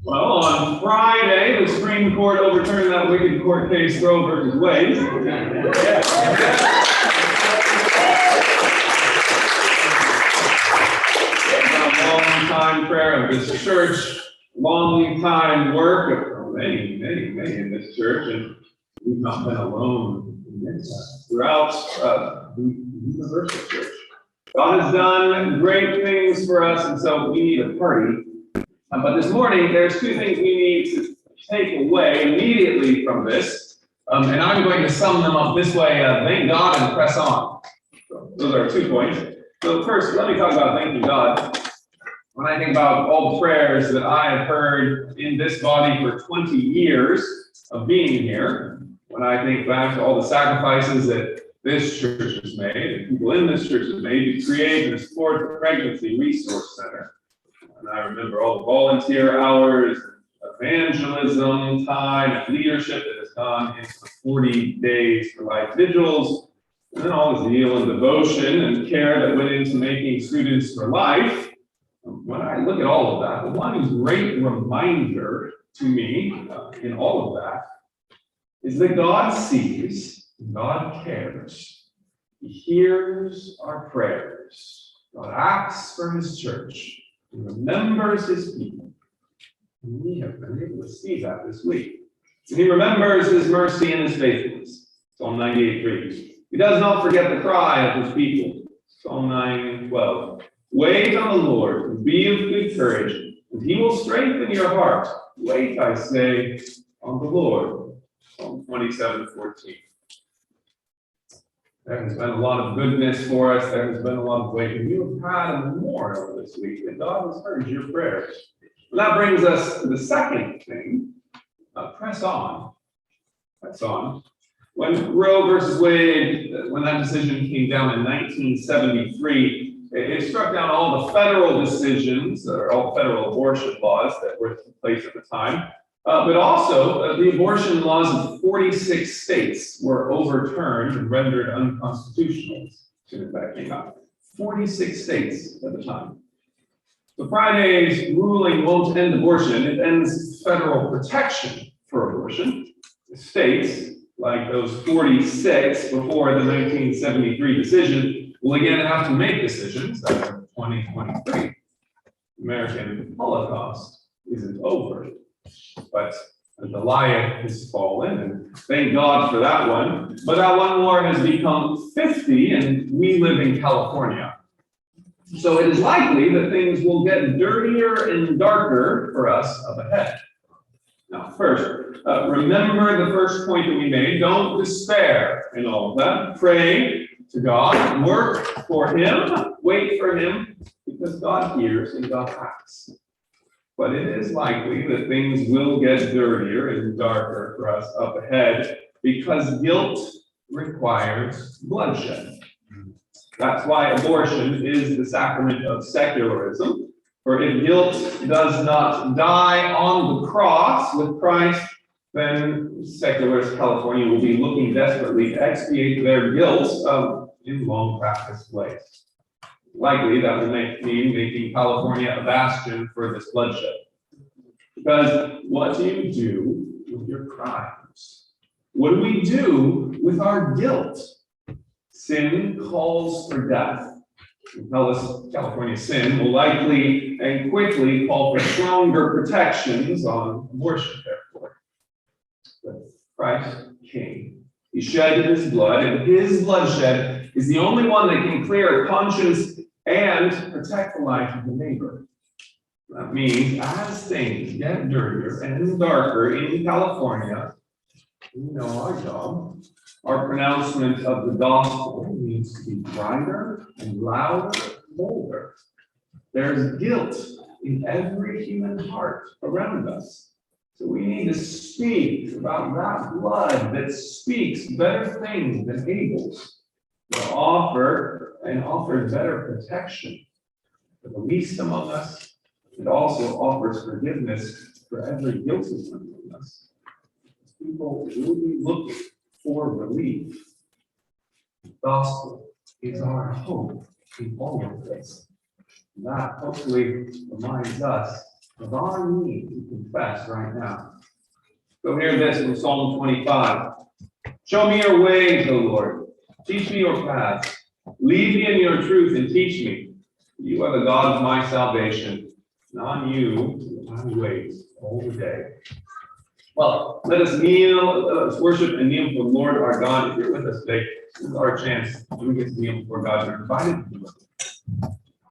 Well, on Friday, the Supreme Court overturned that wicked court case, Roe versus Wade. A long time prayer of this church, long time work of many in this church, and we've not been alone in this. Throughout the universal church, God has done great things for us, and so we need a party. But this morning, there's two things we need to take away immediately from this, and I'm going to sum them up this way: thank God and press on. So those are 2 points. So first, let me talk about thanking God. When I think about all the prayers that I have heard in this body for 20 years of being here, when I think back to all the sacrifices that this church has made, and people in this church have made to create and support the Pregnancy Resource Center, and I remember all the volunteer hours, evangelism time, and leadership that has gone into the 40 days for life vigils, and then all the zeal and devotion and care that went into making Students for Life. When I look at all of that, the one great reminder to me in all of that is that God sees, God cares, He hears our prayers. God acts for His church, He remembers His people. And we have been able to see that this week. And He remembers His mercy and His faithfulness. Psalm 98:3. He does not forget the cry of His people. Psalm 9:12. Wait on the Lord, and be of good courage, and He will strengthen your heart. Wait, I say, on the Lord. Psalm 27:14. There has been a lot of goodness for us. There has been a lot of waiting. You have had a memorial this week, and God has heard your prayers. And that brings us to the second thing. Press on. Press on. When Roe versus Wade, when that decision came down in 1973, it struck down all the federal decisions, or all the federal abortion laws that were in place at the time. But also, the abortion laws of 46 states were overturned and rendered unconstitutional as soon as that came out. 46 states at the time. So Friday's ruling won't end abortion, it ends federal protection for abortion. The states, like those 46 before the 1973 decision, will again have to make decisions after 2023. American Holocaust isn't over, but Goliath has fallen, and thank God for that one. But that one war has become 50, and we live in California. So it is likely that things will get dirtier and darker for us up ahead. Now, first, remember the first point that we made. Don't despair in all of that. Pray to God, work for Him, wait for Him, because God hears and God acts. But it is likely that things will get dirtier and darker for us up ahead because guilt requires bloodshed. That's why abortion is the sacrament of secularism. For if guilt does not die on the cross with Christ, then secularist California will be looking desperately to expiate their guilt in long practiced ways. Likely that will mean making California a bastion for this bloodshed. Because what do you do with your crimes? What do we do with our guilt? Sin calls for death. California sin will likely and quickly call for stronger protections on abortion, therefore. But Christ came. He shed His blood, and His bloodshed is the only one that can clear a conscience and protect the life of the neighbor. That means as things get dirtier and darker in California, we know our job. Our pronouncement of the gospel needs to be brighter and louder, bolder. There's guilt in every human heart around us. So we need to speak about that blood that speaks better things than Abel's, to offer better protection for the least among us. It also offers forgiveness for every guilty one among us. People will be looking for relief. The gospel is our hope in all of this. That hopefully reminds us of our need to confess right now. So hear this from Psalm 25. Show me your ways, O Lord. Teach me your paths. Lead me in your truth and teach me. You are the God of my salvation, and on you I wait all the day. Well, let us kneel, let us worship and kneel before the Lord our God. If you're with us today, this is our chance. We get to kneel before God. You're invited to do it.